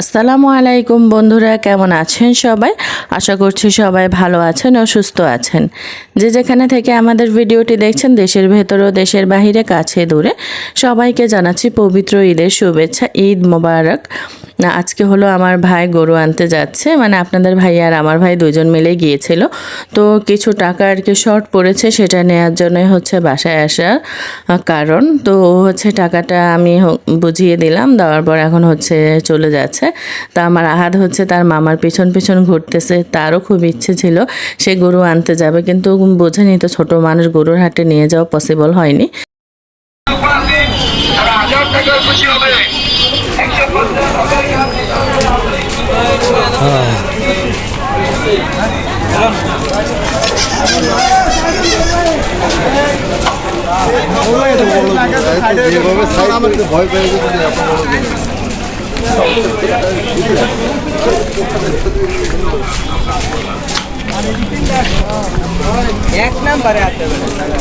আসসালামু আলাইকুম বন্ধুরা, কেমন আছেন সবাই? আশা করছি সবাই ভালো আছেন ও সুস্থ আছেন। যে যেখানে থেকে আমাদের ভিডিওটি দেখছেন, দেশের ভেতর ও দেশের বাহিরে, কাছে দূরে, সবাইকে জানাচ্ছি পবিত্র ঈদের শুভেচ্ছা। ঈদ মোবারক। আজকে হলো আমার ভাই গরু আনতে যাচ্ছে, মানে আপনাদের ভাই আর আমার ভাই দুজন মিলে গিয়েছিল। তো কিছু টাকা আর কি শর্ট পড়েছে, সেটা নেওয়ার জন্যই হচ্ছে বাসায় আসার কারণ। তো হচ্ছে টাকাটা আমি বুঝিয়ে দিলাম, দেওয়ার পর এখন হচ্ছে চলে যাচ্ছে। তা আমার আহাদ হচ্ছে তার মামার পিছন পিছন ঘুরতেছে। তারও খুব ইচ্ছে ছিল সে গরু আনতে যাবে, কিন্তু বোঝেনি তো, ছোট মানুষ, গরুর হাটে নিয়ে যাওয়া পসিবল হয়নি। ভয় পেয়ে গেছে। এক নাম্বারে আসতে পারে।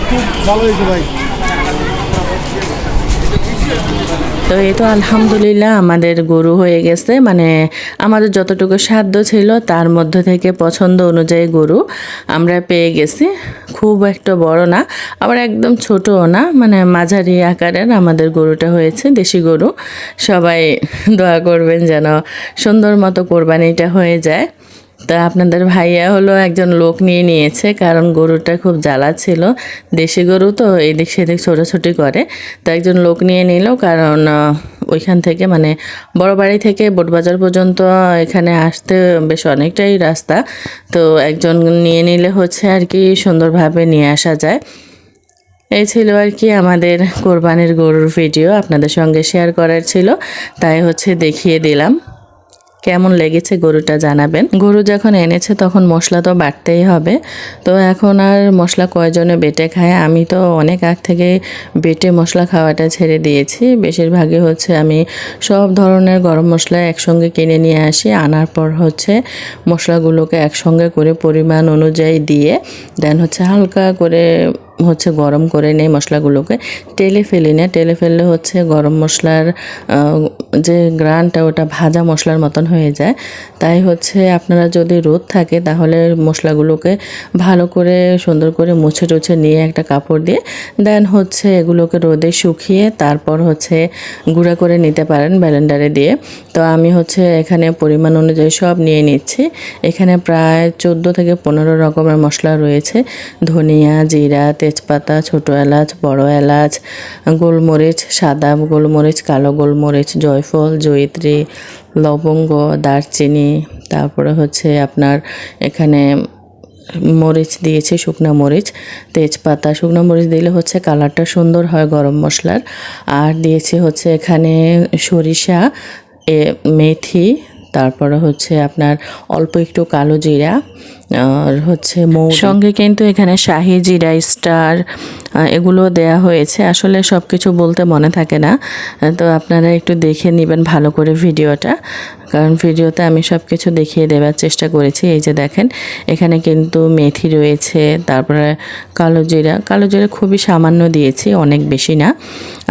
খুব ভালো হয়েছে ভাই। তো এই তো আলহামদুলিল্লাহ আমাদের গরু হয়ে গেছে, মানে আমাদের যতটুকু সাধ্য ছিল তার মধ্যে থেকে পছন্দ অনুযায়ী গরু আমরা পেয়ে গেছি। খুব একটা বড় না, আবার একদম ছোটও না, মানে মাঝারি আকারের আমাদের গরুটা হয়েছে, দেশি গরু। সবাই দোয়া করবেন যেন সুন্দর মতো কোরবানিটা হয়ে যায়। তা আপনাদের ভাইয়া হলো একজন লোক নিয়ে নিয়েছে, কারণ গরুটা খুব জ্বালা ছিল, দেশি গরু তো এদিক সেদিক ছোটাছুটি করে। তো একজন লোক নিয়ে নিল, কারণ ওইখান থেকে মানে বড় বাড়ি থেকে বোটবাজার পর্যন্ত এখানে আসতে বেশ অনেকটাই রাস্তা। তো একজন নিয়ে নিলে হচ্ছে আর কি সুন্দরভাবে নিয়ে আসা যায়। এই ছিল আর কি আমাদের কোরবানির গরুর ভিডিও, আপনাদের সঙ্গে শেয়ার করার ছিল, তাই হচ্ছে দেখিয়ে দিলাম। কেমন লেগেছে গরুটা জানাবেন। গরু যখন এনেছে তখন মশলা তো বাটতেই হবে। তো এখন আর মশলা কয়জনে বেটে খায়? আমি তো অনেক আগ থেকে বেটে মশলা খাওয়াটা ছেড়ে দিয়েছি। বেশিরভাগই হচ্ছে আমি সব ধরনের গরম মশলা একসঙ্গে কিনে নিয়ে আসি, আনার পর হচ্ছে মশলাগুলোকে একসঙ্গে করে পরিমাণ অনুযায়ী দিয়ে দেন হচ্ছে হালকা করে হচ্ছে গরম করে নেই মশলাগুলোকে। টেলে ফেলি না, টেলে ফেললে হচ্ছে গরম মশলার যে গ্রানটা ওটা ভাজা মশলার মতন হয়ে যায়। তাই হচ্ছে আপনারা যদি রোদ থাকে তাহলে মশলাগুলোকে ভালো করে সুন্দর করে মুছে টুছে নিয়ে একটা কাপড় দিয়ে দেন হচ্ছে এগুলোকে রোদে শুকিয়ে তারপর হচ্ছে গুঁড়া করে নিতে পারেন ব্লেন্ডারে দিয়ে। তো আমি হচ্ছে এখানে পরিমাণ অনুযায়ী সব নিয়ে নিচ্ছি। এখানে প্রায় 14 থেকে 15 রকমের মশলা রয়েছে। ধনিয়া, জিরা, তেজপাতা, ছোটো এলাচ, বড় এলাচ, গোলমরিচ, সাদা গোলমরিচ, কালো গোলমরিচ, জয়ফল, জয়িত্রী, লবঙ্গ, দারচিনি, তারপরে হচ্ছে আপনার এখানে মরিচ দিয়েছি, শুকনো মরিচ, তেজপাতা। শুকনো মরিচ দিলে হচ্ছে কালারটা সুন্দর হয় গরম মশলার। আর দিয়েছি হচ্ছে এখানে সরিষা, মেথি, তারপরে হচ্ছে আপনার অল্প একটু কালো জিরা, আর হচ্ছে সঙ্গে কিন্তু এখানে শাহি জিরা, স্টার, এগুলো দেয়া হয়েছে। আসলে সব কিছু বলতে মনে থাকে না, তো আপনারা একটু দেখে নেবেন ভালো করে ভিডিওটা, কারণ ভিডিওতে আমি সব কিছু দেখিয়ে দেওয়ার চেষ্টা করেছি। এই যে দেখেন এখানে কিন্তু মেথি রয়েছে, তারপরে কালো জিরা খুবই সামান্য দিয়েছি, অনেক বেশি না।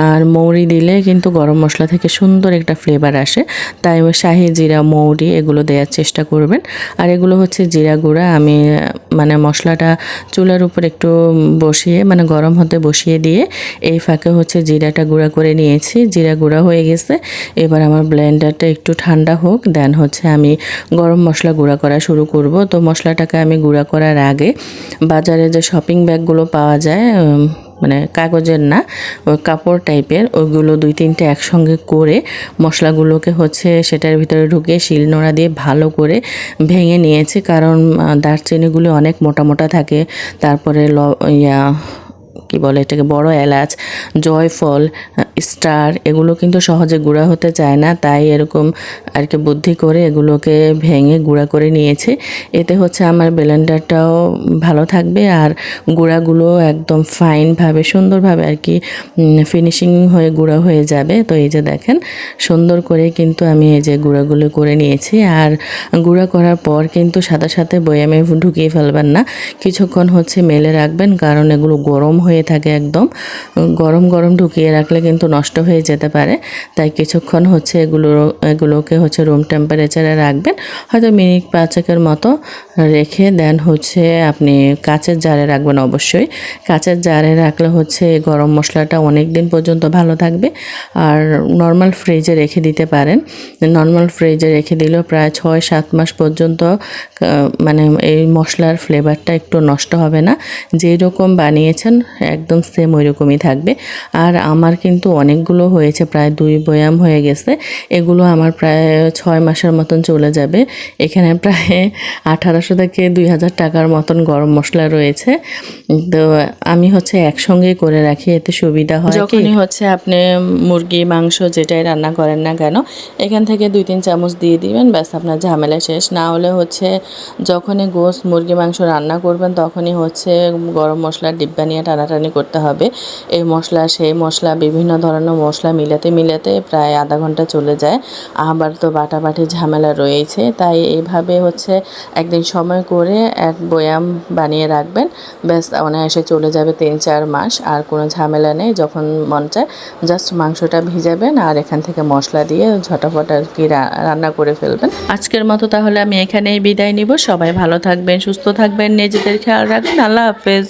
আর মৌরি দিলে কিন্তু গরম মশলা থেকে সুন্দর একটা ফ্লেভার আসে, তাই ওই শাহি জিরা, মৌরি এগুলো দেওয়ার চেষ্টা করবেন। আর এগুলো হচ্ছে জিরা গুঁড়া। আমি মানে মশলাটা চুলার উপর একটু বসিয়ে মানে গরম হতে বসিয়ে দিয়ে এই ফাঁকে হচ্ছে জিরাটা গুঁড়া করে নিয়েছি। জিরা গুঁড়া হয়ে গেছে, এবার আমার ব্লেন্ডারটা একটু ঠান্ডা হোক, দেন হচ্ছে আমি গরম মশলা গুঁড়া করা শুরু করব। তো মশলাটাকে আমি গুঁড়া করার আগে বাজারে যে শপিং ব্যাগগুলো পাওয়া যায়, মানে কাগজের না, ওই কাপড় টাইপের, ওইগুলো 2-3টে একসঙ্গে করে মশলাগুলোকে হচ্ছে সেটার ভিতরে ঢুকিয়ে শিলনোড়া দিয়ে ভালো করে ভেঙে নিয়েছি, কারণ দারচিনিগুলো অনেক মোটা মোটা থাকে। তারপরে কি বলে এটাকে, বড় এলাচ, জয়ফল, স্টার, এগুলো কিন্তু সহজে গুঁড়া হতে চায় না, তাই এরকম আর কি বুদ্ধি করে এগুলোকে ভেঙে গুঁড়া করে নিয়েছি। এতে হচ্ছে আমার ব্লেন্ডারটাও ভালো থাকবে আর গুঁড়াগুলো একদম ফাইনভাবে সুন্দরভাবে আর কি ফিনিশিং হয়ে গুঁড়া হয়ে যাবে। তো এই যে দেখেন সুন্দর করে কিন্তু আমি এই যে গুঁড়াগুলো করে নিয়েছি। আর গুঁড়া করার পর কিন্তু সাথে সাথে বয়ামে ঢুকিয়ে ফেলবেন না, কিছুক্ষণ হচ্ছে মেলে রাখবেন, কারণ এগুলো গরম হয়ে থাকে একদম, গরম গরম ঢুকিয়ে রাখলে কিন্তু নষ্ট হয়ে যেতে পারে। তাই কিছুক্ষণ হচ্ছে এগুলোকে হচ্ছে রুম টেম্পারেচারে রাখবেন, হয়তো মিনিট 5-এর মতো রেখে দেন হচ্ছে আপনি কাচের জারে রাখবেন। অবশ্যই কাচের জারে রাখলে হচ্ছে গরম মশলাটা অনেক দিন পর্যন্ত ভালো থাকবে। আর নর্মাল ফ্রিজে রেখে দিতে পারেন, নর্মাল ফ্রিজে রেখে দিলেও প্রায় 6-7 মাস পর্যন্ত মানে এই মশলার ফ্লেভারটা একটু নষ্ট হবে না, যেই রকম বানিয়েছেন একদম সেম ওই রকমই থাকবে। আর আমার কিন্তু অনেকগুলো হয়েছে, প্রায় 2 বয়াম হয়ে গেছে, এগুলো আমার প্রায় 6 মাসের মতন চলে যাবে। এখানে প্রায় 1800 থেকে 2000 টাকার মতন গরম মশলা রয়েছে। তো আমি হচ্ছে একসঙ্গে করে রাখি, এতে সুবিধা হয়। যখনই হচ্ছে আপনি মুরগি মাংস যেটাই রান্না করেন না কেন, এখান থেকে 2-3 চামচ দিয়ে দিবেন, ব্যাস আপনার ঝামেলা শেষ। না হলে হচ্ছে যখনই গোশত মুরগি মাংস রান্না করবেন তখনই হচ্ছে গরম মশলার ডিব্বা নিয়ে টানাটানি করতে হবে। এই মশলা সেই মশলা বিভিন্ন ধরনের মশলা মিলাতে প্রায় আধা ঘন্টা চলে যায়। আবার তো বাটাবাটি ঝামেলা রয়েছে, তাই এইভাবে হচ্ছে একদিন সময় করে এক বয়াম বানিয়ে রাখবেন, ব্যাস অনায়াসে চলে যাবে 3-4 মাস, আর কোনো ঝামেলা নেই। যখন মন চায় জাস্ট মাংসটা ভিজাবেন আর এখান থেকে মশলা দিয়ে ঝটাফট আর কি রান্না করে ফেলবেন। আজকের মতো তাহলে আমি এখানেই বিদায় নিব। সবাই ভালো থাকবেন, সুস্থ থাকবেন, নিজেদের খেয়াল রাখবেন। আল্লাহ হাফেজ।